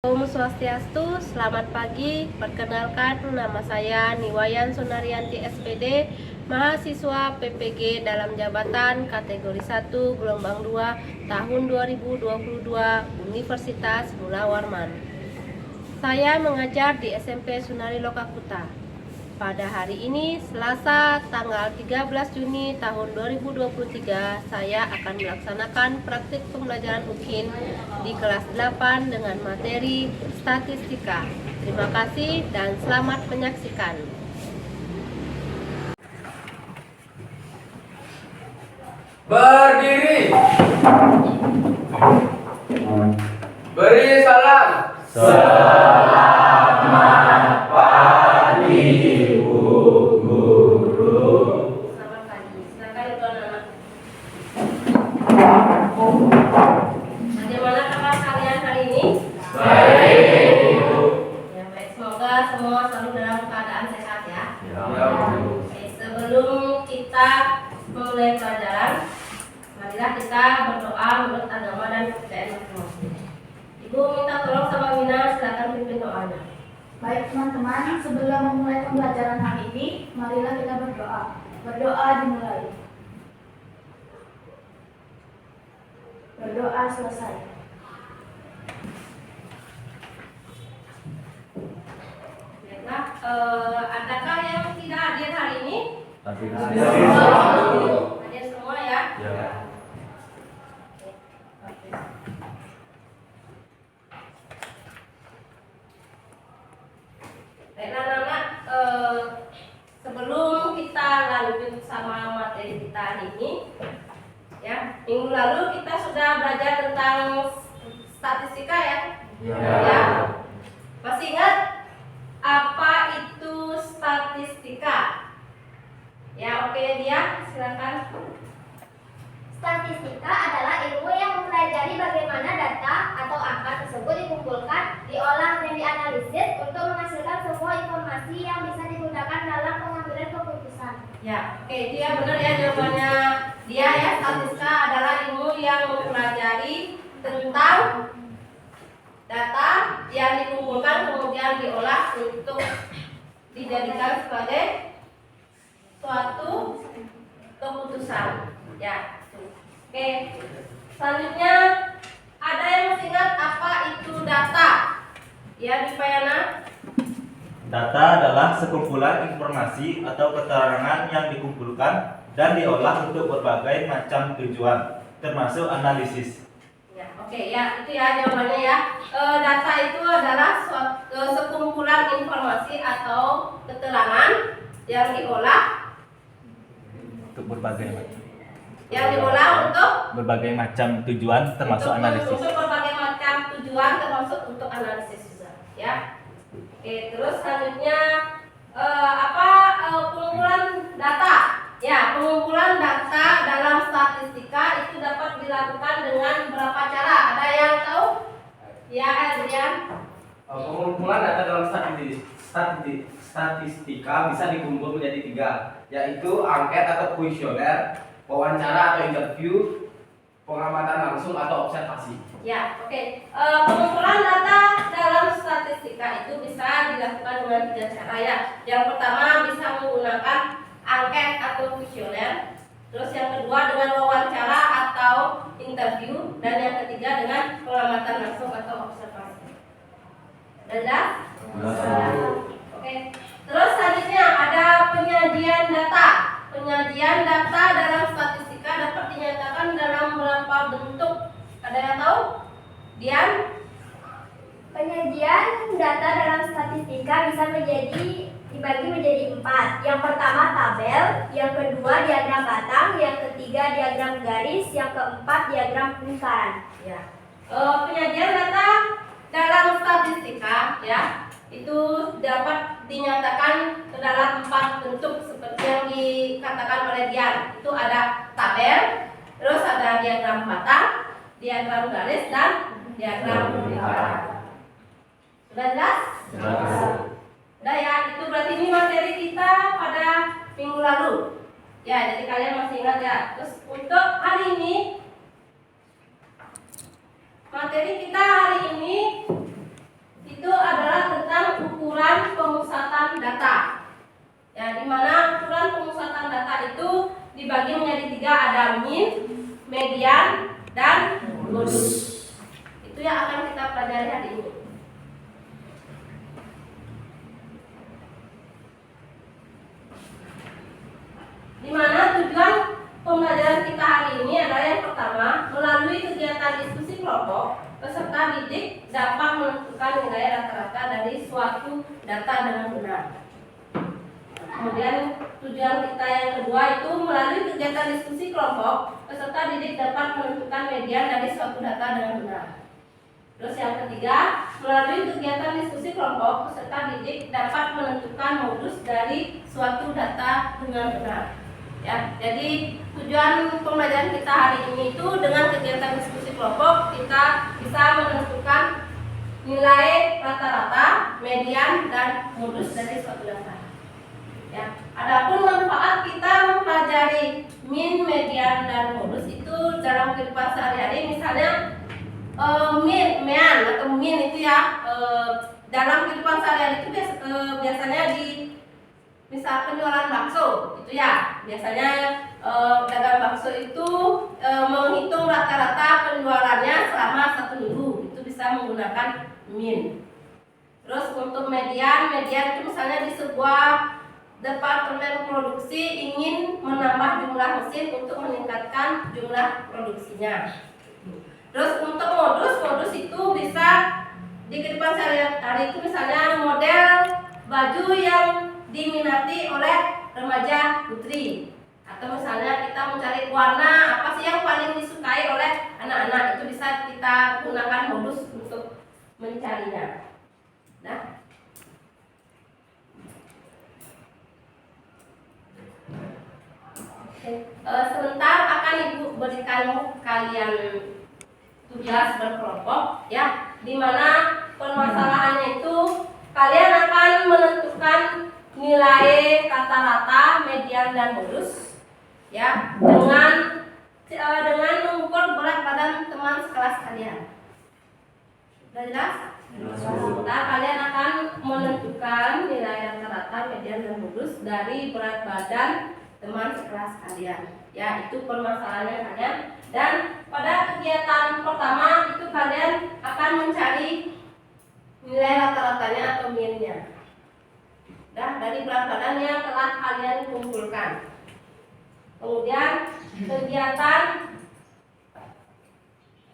Om Swastiastu, selamat pagi. Perkenalkan, nama saya Niwayan Sunaryanti SPD, mahasiswa PPG dalam jabatan kategori 1 gelombang 2 tahun 2022 Universitas Mula Warman. Saya mengajar di SMP Sunari Lokakuta. Pada hari ini, Selasa, tanggal 13 Juni tahun 2023, saya akan melaksanakan praktik pembelajaran UKIN di kelas 8 dengan materi statistika. Terima kasih dan selamat menyaksikan. Berdiri. Beri salam. Selamat pagi, Bu Guru. Selamat pagi. Silakan Ibu anak-anak. Bagaimana kabar kalian hari ini? Baik, Bu. Ya, baik. Semoga semua selalu dalam keadaan sehat ya. Ya, Bu. Oke, sebelum kita memulai pelajaran, marilah kita berdoa menurut agama dan kepercayaan masing-masing. Ibu minta tolong sama Mina, silakan pimpin doanya. Baik teman-teman, sebelum memulai pembelajaran hari ini, marilah kita berdoa. Berdoa dimulai. Berdoa selesai. Baiklah, adakah yang tidak hadir hari ini? Hadir semua ya? Ya. Baiklah anak-anak, sebelum kita lanjut sama materi kita hari ini, ya, minggu lalu kita sudah belajar tentang statistika ya. Ya. Masih ingat apa itu statistika? Ya, oke dia, silakan. Statistika adalah ilmu yang mempelajari bagaimana data atau angka tersebut dikumpulkan, diolah, dan dianalisis untuk menghasilkan semua informasi yang bisa digunakan dalam pengambilan keputusan. Ya, oke, itu ya benar ya jawabannya dia ya. Statistika adalah ilmu yang mempelajari tentang data yang dikumpulkan kemudian diolah untuk dijadikan sebagai suatu keputusan. Ya. Oke. Selanjutnya ada yang masih ingat apa itu data? Ya, Dipayana. Data adalah sekumpulan informasi atau keterangan yang dikumpulkan dan diolah untuk berbagai macam tujuan, termasuk analisis. Ya, oke ya, itu ya jawabannya ya. Data itu adalah sekumpulan informasi atau keterangan yang diolah Untuk berbagai untuk tujuan, termasuk analisis. Untuk berbagai macam tujuan termasuk untuk analisis juga, ya. Oke, terus selanjutnya pengumpulan data. Ya, pengumpulan data dalam statistika itu dapat dilakukan dengan berapa cara? Ada yang tahu? Ya, Adrian. Pengumpulan data dalam statistika bisa dikumpul menjadi 3, yaitu angket atau kuesioner, wawancara atau interview, pengamatan langsung atau observasi. Ya, oke. Pengumpulan data dalam statistika itu bisa dilakukan dengan 3 cara ya. Yang pertama bisa menggunakan angket atau kuesioner. Terus yang kedua dengan wawancara atau interview, dan yang ketiga dengan pengamatan langsung atau observasi. Jelas? Oke. Terus selanjutnya ada penyajian data. Penyajian data dalam statistika dapat dinyatakan dalam berapa bentuk? Ada yang tahu? Dian? Penyajian data dalam statistika bisa dibagi menjadi 4. Yang pertama tabel, yang kedua diagram batang, yang ketiga diagram garis, yang keempat diagram lingkaran. Ya. Penyajian data dalam statistika ya itu dapat dinyatakan ke dalam 4 bentuk seperti yang dikatakan oleh Dian. Itu ada tabel, terus ada diagram batang, diagram garis, dan diagram lingkaran. Sudah jelas? Udah ya, itu berarti ini materi kita pada minggu lalu. Ya, jadi kalian masih ingat ya. Terus untuk hari ini materi kita hari ini ketiga ada min, median, dan modus. Itu yang akan kita pelajari hari ini. Di mana tujuan pembelajaran kita hari ini adalah yang pertama, melalui kegiatan diskusi kelompok, peserta didik dapat menentukan nilai rata-rata dari suatu data dengan benar. Kemudian tujuan kita yang kedua itu melalui kegiatan diskusi kelompok, peserta didik dapat menentukan median dari suatu data dengan benar. Terus yang ketiga, melalui kegiatan diskusi kelompok, peserta didik dapat menentukan modus dari suatu data dengan benar. Ya, jadi tujuan pembelajaran kita hari ini itu dengan kegiatan diskusi kelompok kita bisa menentukan nilai rata-rata, median, dan modus dari suatu data. Ya, adapun manfaat kita mempelajari min, median, dan modus itu dalam kehidupan sehari-hari, misalnya median atau min itu ya dalam kehidupan sehari-hari itu biasanya di misal penjualan bakso itu ya biasanya pedagang bakso itu menghitung rata-rata penjualannya selama 1 minggu, itu bisa menggunakan min. Terus untuk median itu misalnya di sebuah departemen produksi ingin menambah jumlah mesin untuk meningkatkan jumlah produksinya. Terus untuk modus itu bisa di kehidupan sehari-hari itu misalnya model baju yang diminati oleh remaja putri, atau misalnya kita mencari warna apa sih yang paling disukai oleh anak-anak, itu bisa kita gunakan modus untuk mencarinya. Nah, sebentar akan Ibu berikan kalian tugas berkelompok ya, dimana permasalahannya itu kalian akan menentukan nilai rata-rata, median, dan modus ya dengan mengukur berat badan teman sekelas kalian. Sudah jelas? Nah, kalian akan menentukan nilai rata-rata, median, dan modus dari berat badan teman sekelas kalian. Ya, itu permasalahannya kalian. Dan pada kegiatan pertama itu kalian akan mencari nilai rata-ratanya atau minnya. Nah, dari berat badan yang telah kalian kumpulkan. Kemudian kegiatan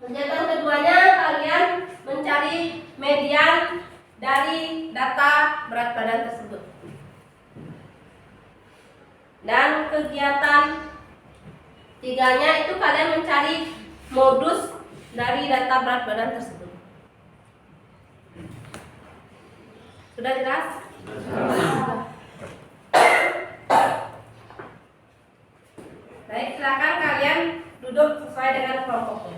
keduanya kalian mencari median dari data berat badan tersebut. Dan kegiatan tiganya itu kalian mencari modus dari data berat badan tersebut. Sudah jelas? Baik, silakan kalian duduk sesuai dengan kelompoknya.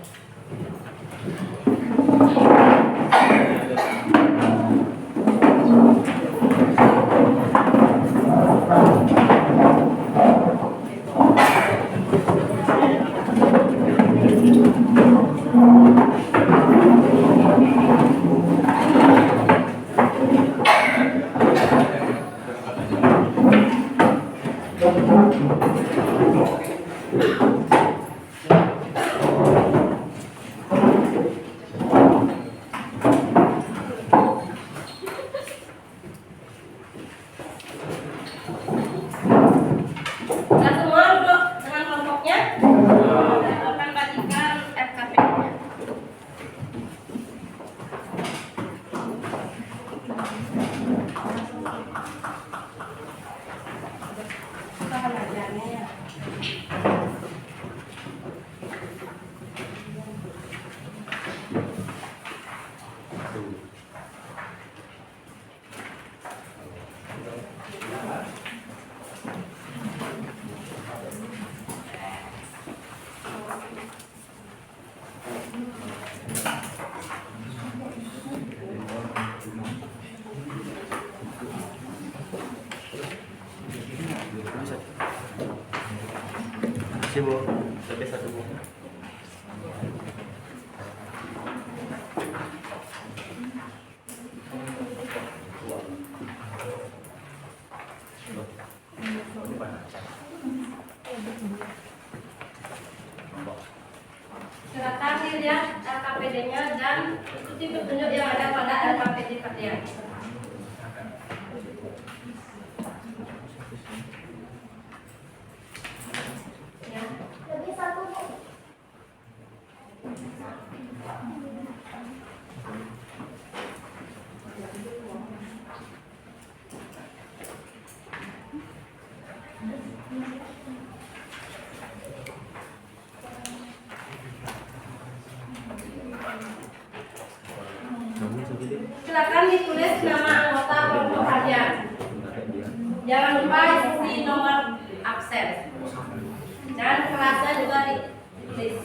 Bu, tapi 1 Bu. LKPD-nya dan ikuti petunjuk yang ada pada LKPD kalian. Ya. Lebih satu, Bu. Silakan ditulis nama anggota kelompok kalian. Jangan lupa isi nomor absen. Dan kelasnya juga ditulis.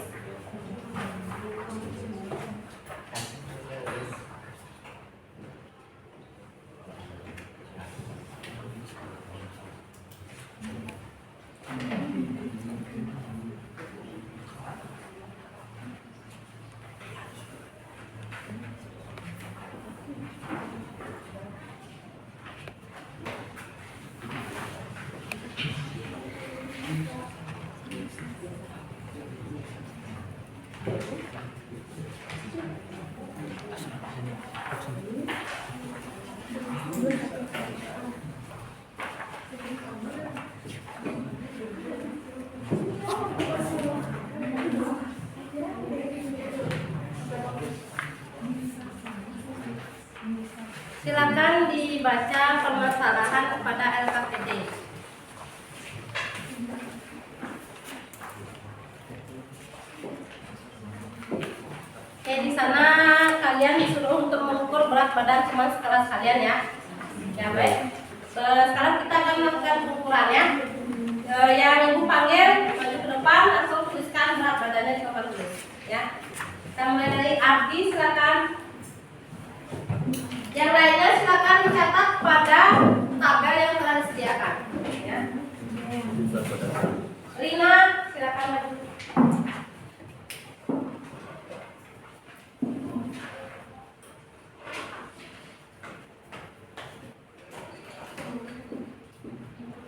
Silakan dibaca permasalahan kepada LKPD. Oke, di sana kalian disuruh untuk mengukur berat badan cuma sekelas kalian ya. Ya baik. Sekarang kita akan melakukan pengukurannya. Yang ibu panggil maju ke depan, langsung tuliskan berat badannya di papan tulis. Ya. Kita mulai dari Ardi, silakan. Yang lainnya silakan mencatat pada tabel yang telah disediakan. Ya. Rina, silakan maju.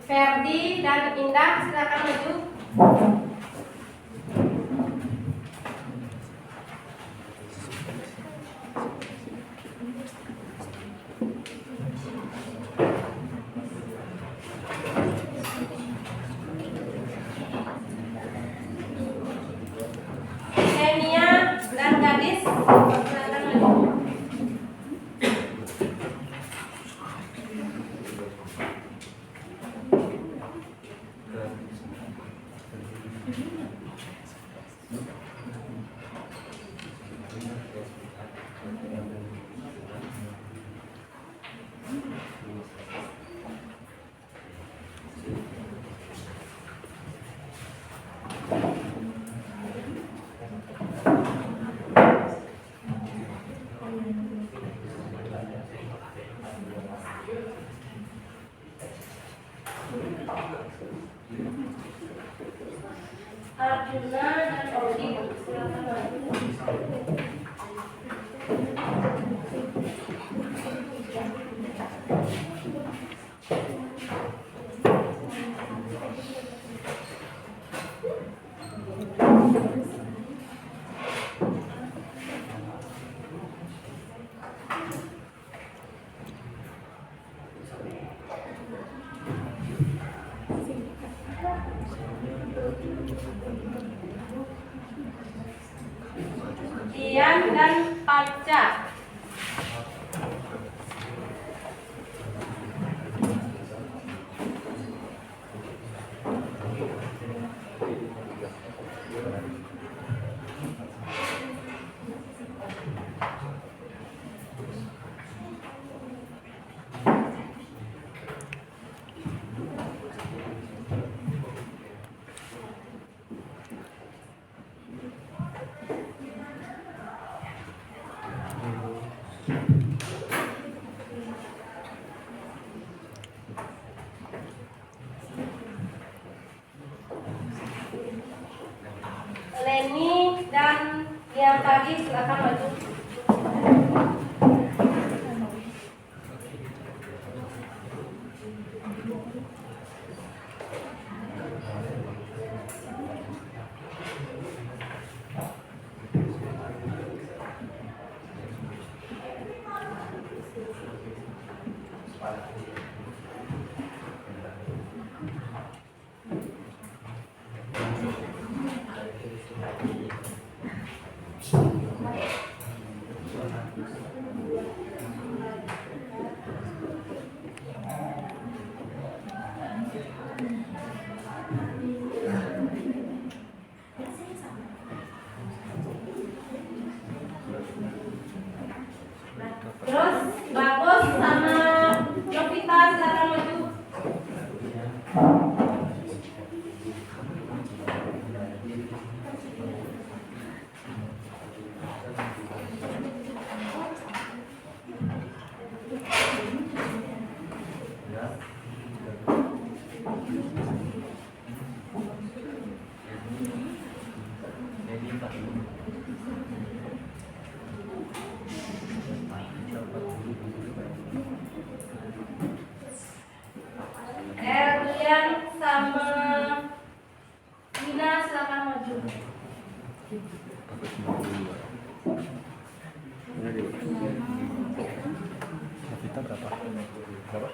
Ferdi dan Indah, silakan maju. Kenia dan Gadis, silakan maju. Arjuna dan Odi, silakan maju. Dian dan Panca. Leni dan yang tadi silakan maju. berapa? Berapa?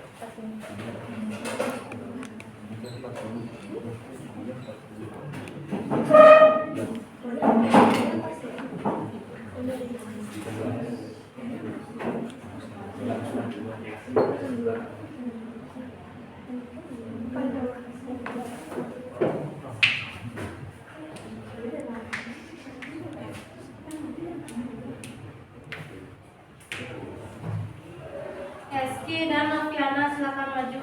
Eski dan Noviana silakan maju.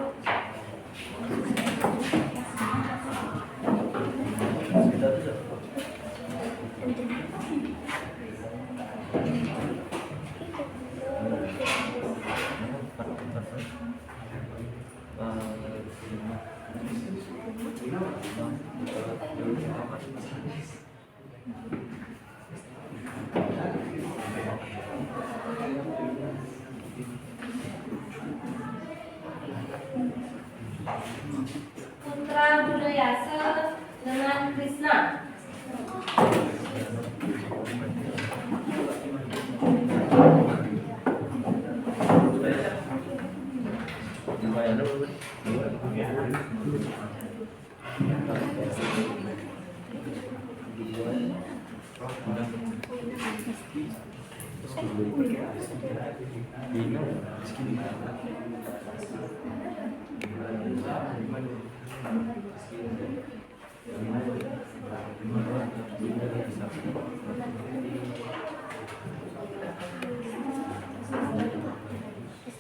Putra Budayasa dengan Krisna.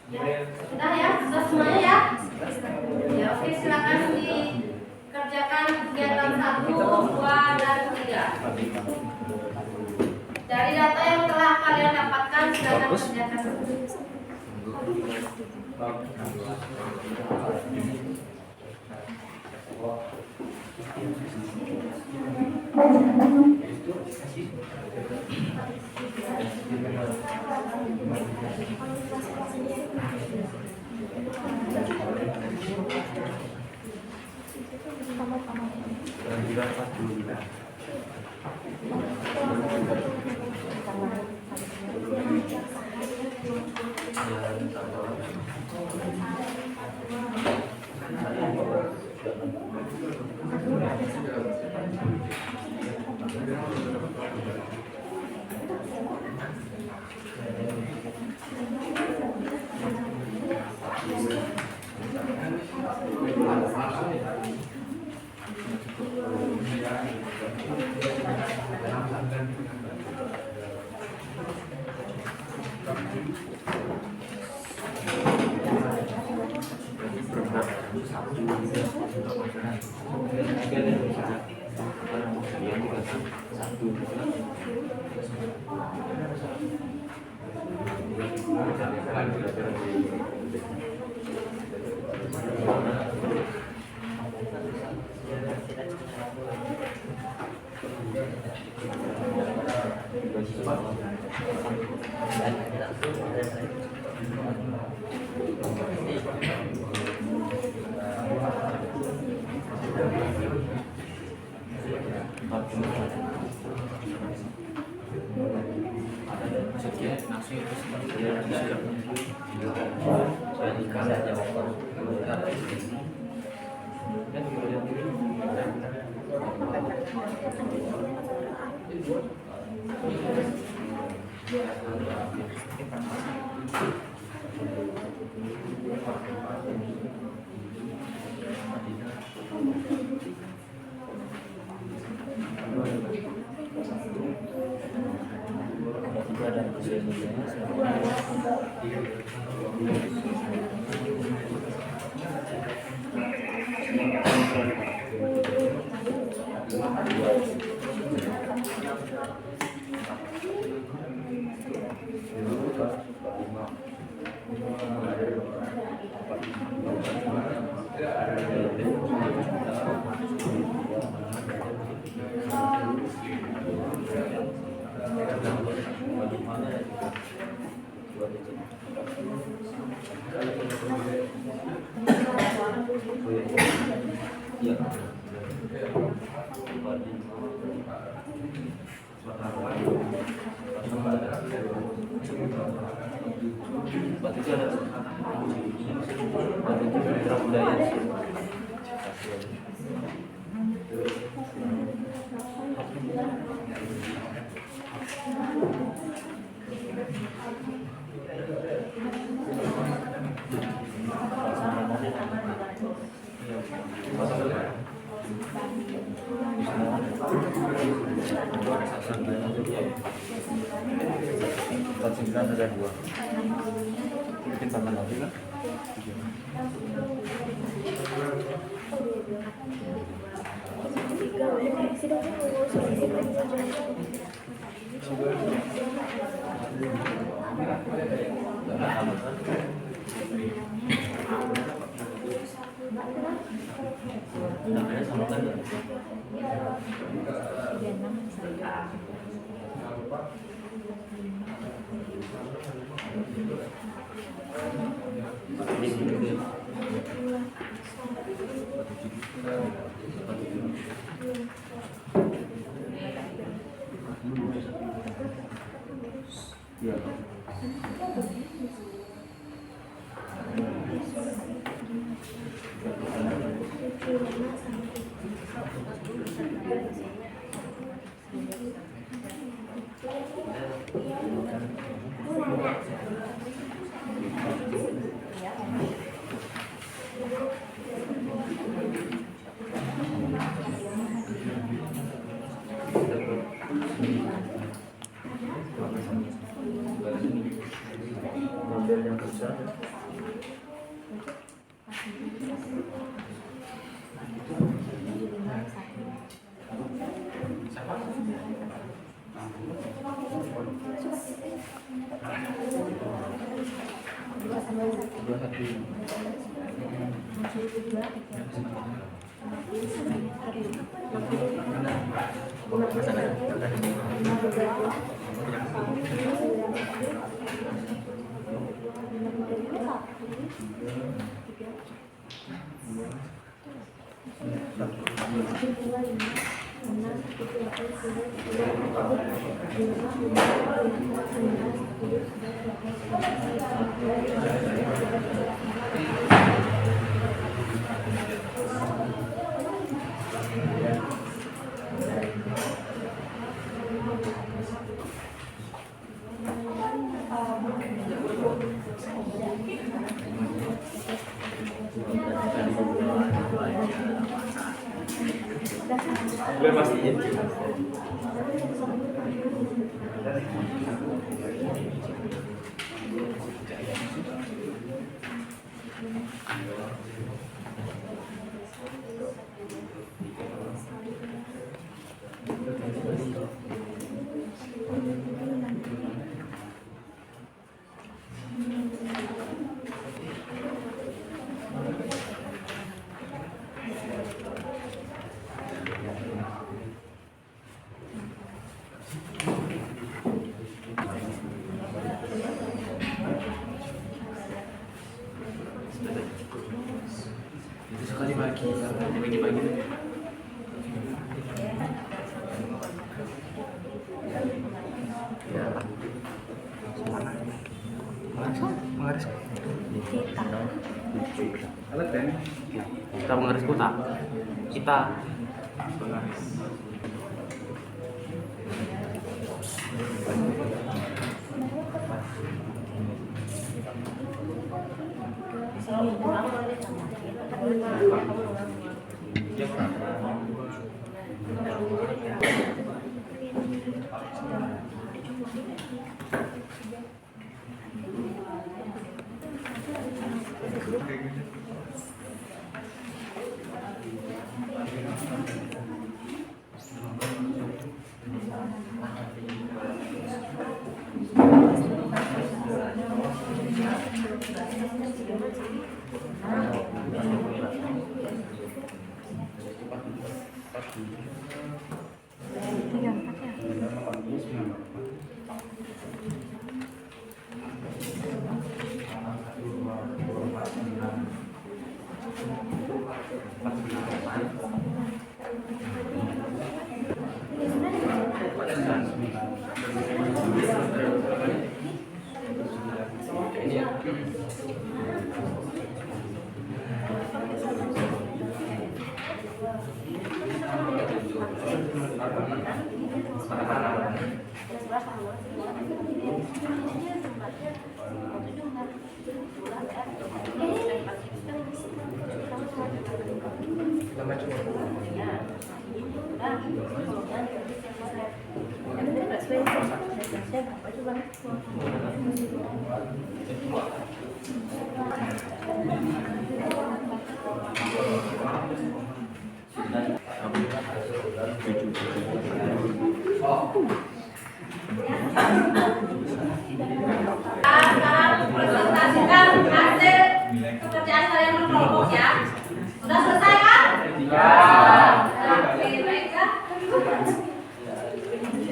Sudah ya, sudah semuanya ya? Ya oke, silakan dikerjakan kegiatan 1, 2, dan 3. Dari data yang telah kalian dapatkan, silakan kerjakan. itu ada itu mitra budaya. Ada dua. Mungkin tambah lagi lah. Model yang besar. Gue pastiin. Itu sekali pagi, pagi-pagi tuh. Mengaris alat kan? Kita mengaris kota. Kita mengaris. Ini Sekarang presentasikan hasil pekerjaan kalian berkelompok ya. Sudah selesai kan? Ya. Oke, baik ya.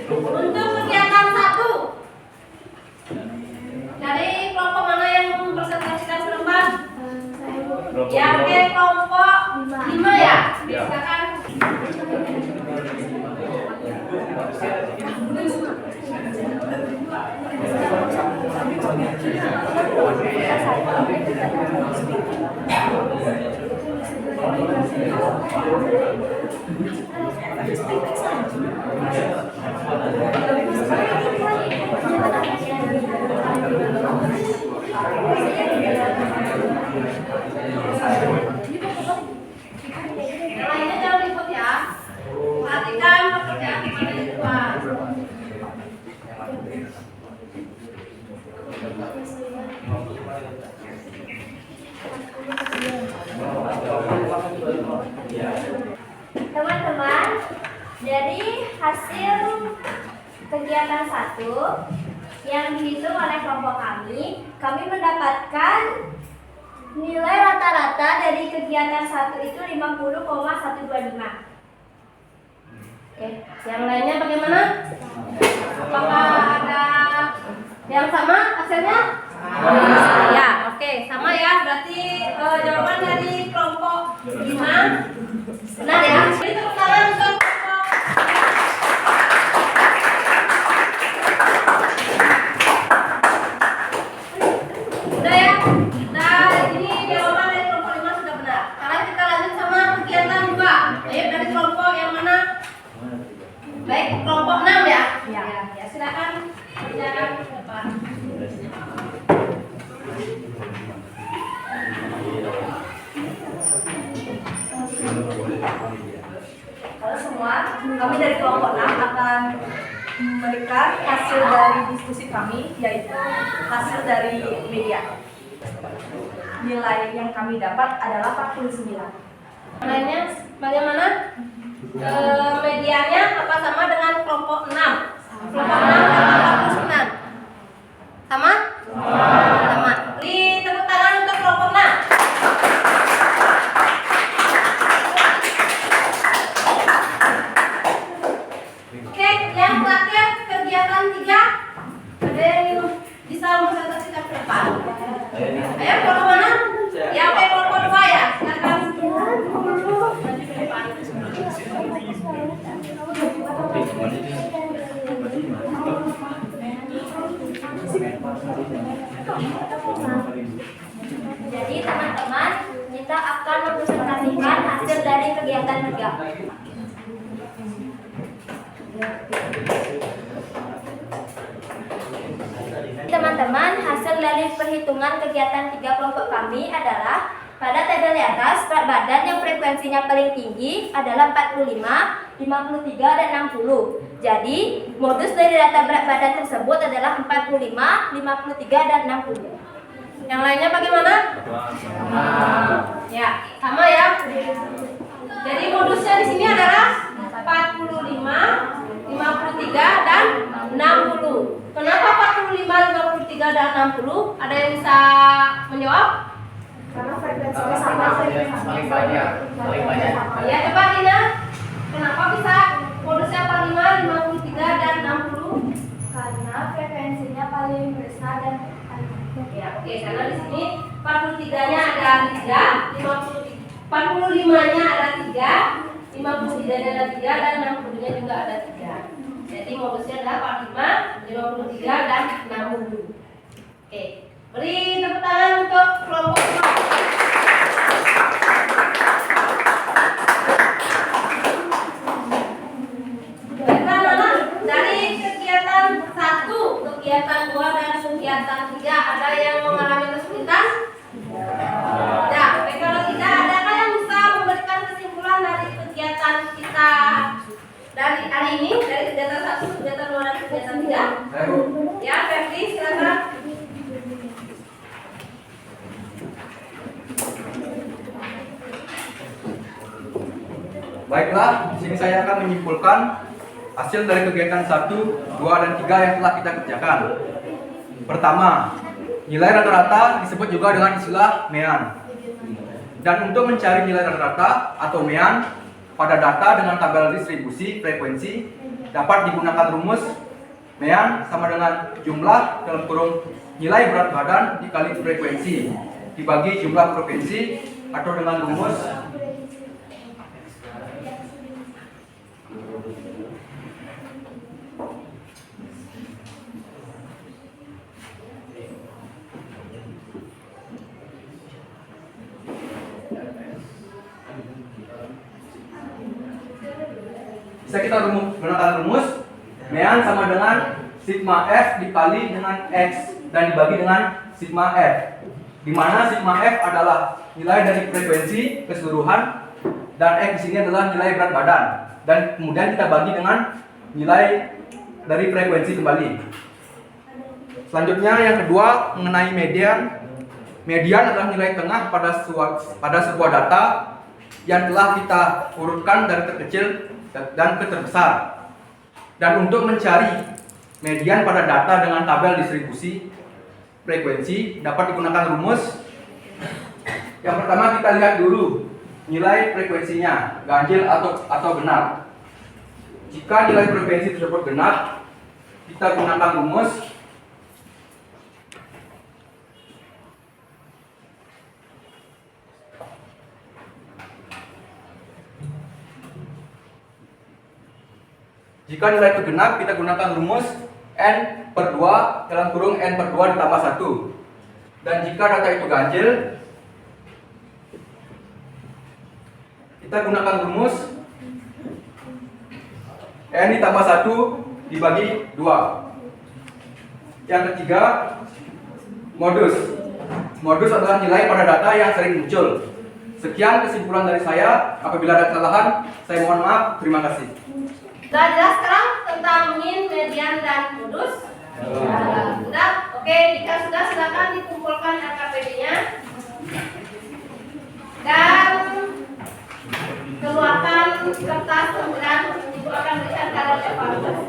Untuk kegiatan 1 dari kelompok mana yang mempresentasikan selembar? Ya, oke, kelompok 5 ya. Silakan. Yang lainnya jangan ribut ya. Perhatikan pekerjaan kalian di luar. Teman-teman, dari hasil kegiatan 1 yang dihitung oleh kelompok kami mendapatkan nilai rata-rata dari kegiatan 1 itu 50,125. Oke, yang lainnya bagaimana? Apakah ada yang sama hasilnya? Ya, oke, sama ya. Berarti jawaban dari kelompok 5 benar ya. Jadi tepuk tangan untuk kelompok. Udah ya. Nah, ini jawaban dari kelompok 5 sudah benar. Sekarang kita lanjut sama kegiatan 2. Ayo dari kelompok yang mana? Baik, kelompok 6 ya? Ya, silakan berjalan ke depan. Halo semua, kami dari kelompok 6 akan memberikan hasil dari diskusi kami, yaitu hasil dari media. Nilai yang kami dapat adalah 49. Lainnya bagaimana? Medianya apa sama dengan kelompok 6? Kelompok 6 dapat 49. Sama? Sama. Beri tepuk tangan untuk kelompok 6. Oke, yang terakhir kegiatan 3. Ada yang bisa mempresentasikan ke depan? Ayo, kelompok mana? Ya, oke, kelompok 2 ya. Silakan. Maju ke depan. Jadi teman-teman, kita akan mempresentasikan hasil dari kegiatan 3. Teman-teman, hasil dari perhitungan kegiatan 3 kelompok kami adalah pada tabel di atas, berat badan yang frekuensinya paling tinggi adalah 45, 53, dan 60. Jadi, modus dari data berat badan tersebut adalah 45, 53, dan 60. Yang lainnya bagaimana? Ya, sama ya. Jadi modusnya di sini adalah 45, 53, dan 60. Kenapa 45, 53, dan 60? Ada yang bisa menjawab? Karena frekuensinya sama. Paling banyak. Ya, coba Dina. Kenapa bisa modusnya 45, 53, dan 60? Karena frekuensinya paling besar dan Ya, oke, karena di sini 43-nya ada 3, 45-nya ada 3, 53-nya ada 3, dan 60-nya juga ada 3. Jadi modusnya adalah 45, 53, dan 60. Oke, Beri tepuk tangan untuk kelompok 2. Baiklah anak, dari kegiatan 1, kegiatan 2 dan kegiatan 3 ada yang mengalami kesulitan? Tidak. Baik, kalau tidak, adakah yang bisa memberikan kesimpulan dari kegiatan kita dari hari ini, dari kegiatan 1, kegiatan 2 dan kegiatan 3? Ya, Febri, silakan. Baiklah, di sini saya akan menyimpulkan hasil dari kegiatan 1, 2, dan 3 yang telah kita kerjakan. Pertama, nilai rata-rata disebut juga dengan istilah MEAN. Dan untuk mencari nilai rata-rata atau MEAN pada data dengan tabel distribusi frekuensi dapat digunakan rumus MEAN sama dengan jumlah dalam kurung nilai berat badan dikali frekuensi dibagi jumlah provinsi, atau dengan rumus bisa kita gunakan rumus MEAN sama dengan sigma F dikali dengan X dan dibagi dengan sigma F, di mana sigma F adalah nilai dari frekuensi keseluruhan dan X di sini adalah nilai berat badan, dan kemudian kita bagi dengan nilai dari frekuensi kembali. Selanjutnya yang kedua mengenai median. Median adalah nilai tengah pada sebuah data yang telah kita urutkan dari terkecil dan ke terbesar. Dan untuk mencari median pada data dengan tabel distribusi frekuensi dapat digunakan rumus. Yang pertama kita lihat dulu nilai frekuensinya, ganjil atau genap. Jika nilai frekuensi tersebut genap, kita gunakan rumus jika nilai itu genap, kita gunakan rumus N/2 dalam kurung N/2 ditambah 1. Dan jika data itu ganjil, kita gunakan rumus N ditambah 1 dibagi 2. Yang ketiga, modus. Modus adalah nilai pada data yang sering muncul. Sekian kesimpulan dari saya. Apabila ada kesalahan, saya mohon maaf. Terima kasih. Sudah jelas sekarang tentang min, median, dan modus? Sudah? Oke, jika sudah silakan dikumpulkan LKPD-nya dan keluarkan kertas lembaran. Ibu akan berikan kalian evaluasi.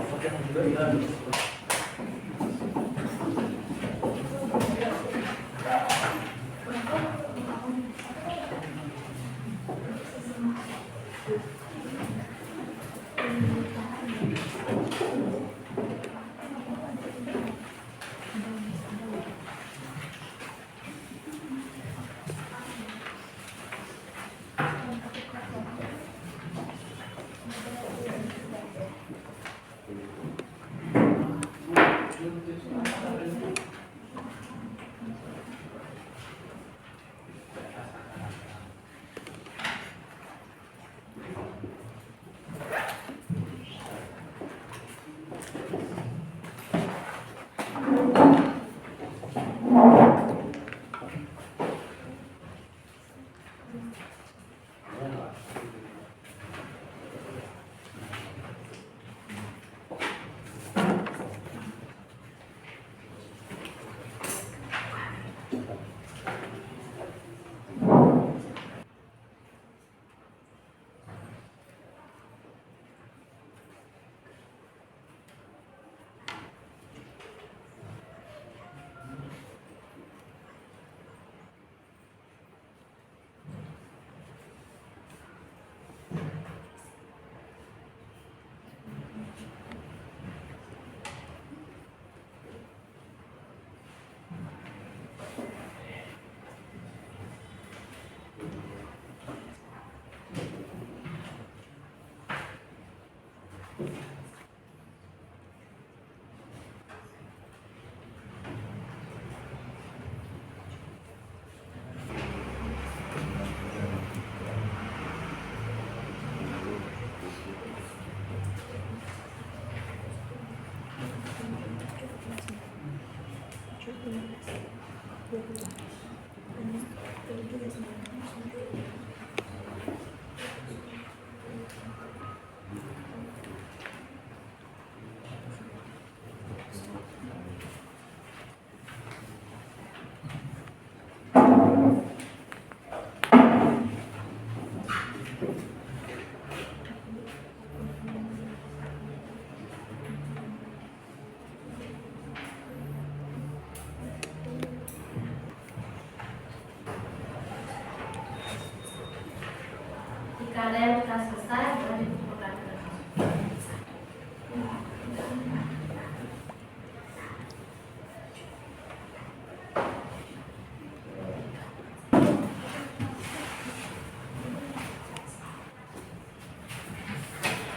Jika ada yang telah selesai, boleh dikumpulkan.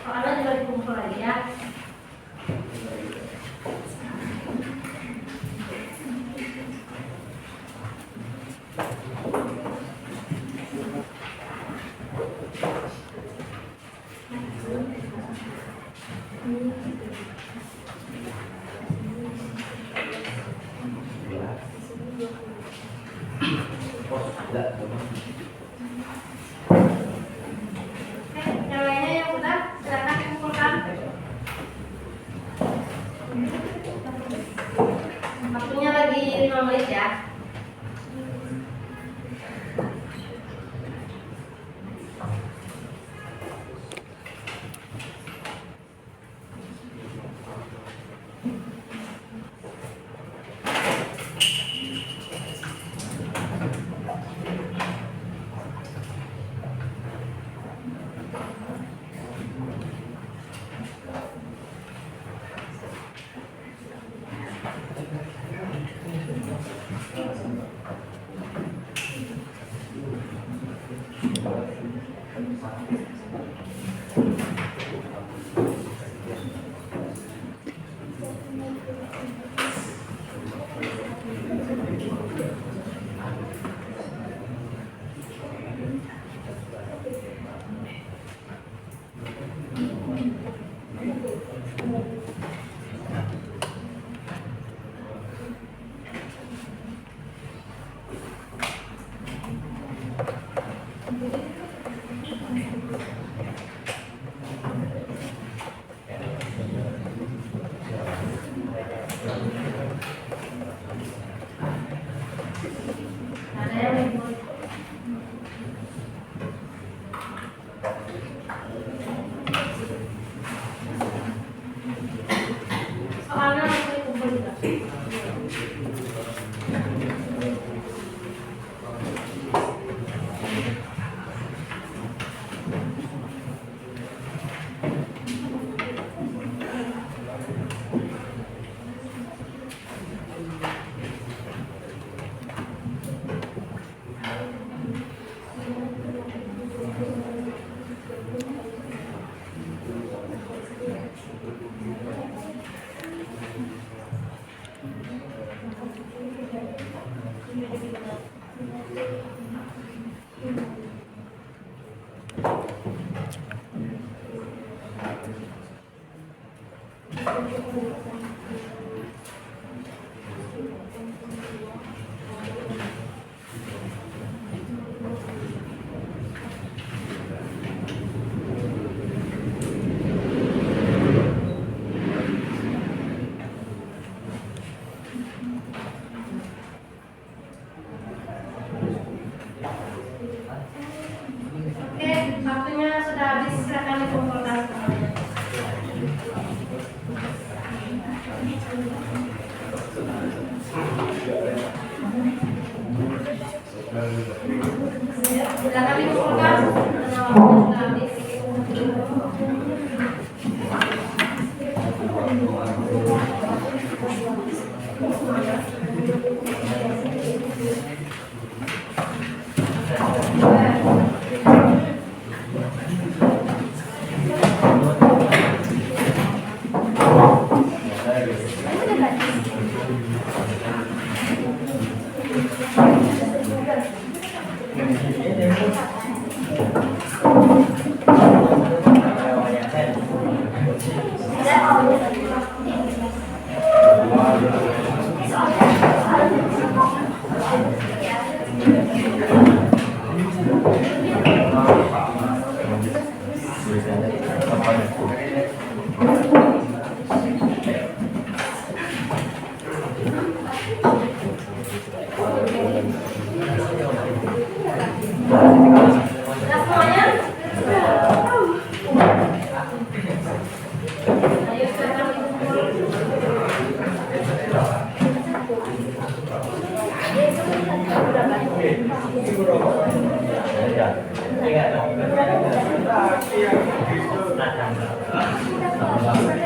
Soalnya juga dikumpul lagi ya. Yang lainnya yang udah silakan kumpulkan. Waktunya lagi 5 menit ya. Ada yang ribut. Soalnya aku dikumpul juga. Oke, waktunya sudah habis, silakan dikumpulkan semuanya. Silakan dikumpulkan karena waktunya sudah habis. Soalnya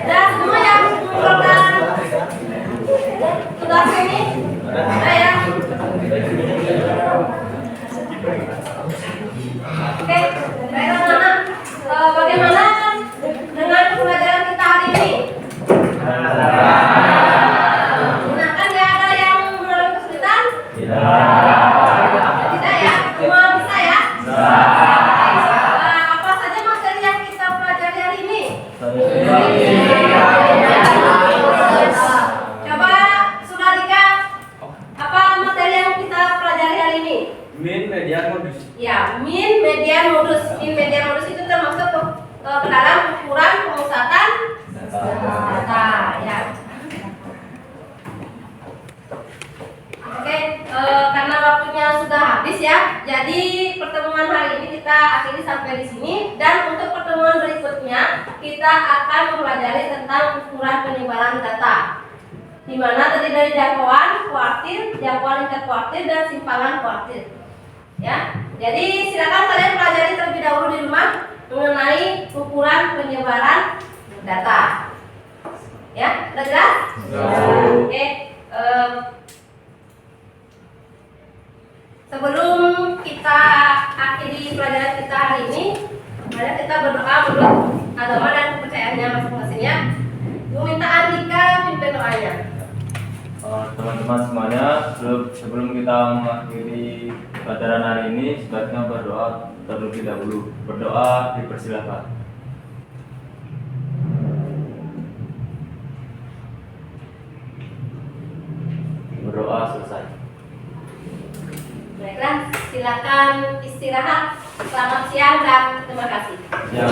Dan semua yang mengumpulkan tugas ini, ya. Oke, baiklah anak. Bagaimana dengan pelajaran kita hari ini? Gunakan ya, ada yang mengalami kesulitan? Tidak ya? Semua bisa ya? Apa saja materi yang kita pelajari hari ini? Coba Sunarika, apa materi yang kita pelajari hari ini? Min median modus. Ya, min median modus. Min median modus itu termasuk ke dalam ukuran pemusatan data. Ya. Oke, karena waktunya sudah habis ya, jadi pertemuan hari ini kita akhiri sampai di sini. Dan untuk pertemuan berikutnya kita akan mempelajari tentang ukuran penyebaran data, di mana terdiri dari jangkauan kuartil, jangkauan tingkat kuartil, dan simpangan kuartil. Ya, jadi silakan kalian pelajari terlebih dahulu di rumah mengenai ukuran penyebaran data. Ya, sudah jelas? Oke. Sebelum kita akhiri pelajaran kita hari ini, mari kita berdoa menurut agama dan kepercayaannya masing-masingnya. Gue minta Andika pimpin doanya. Teman-teman semuanya, sebelum kita mengakhiri pelajaran hari ini, sebaiknya berdoa terlebih dahulu. Berdoa dipersilakan. Berdoa selesai. Baiklah, silakan istirahat. Selamat siang dan terima kasih. Ya.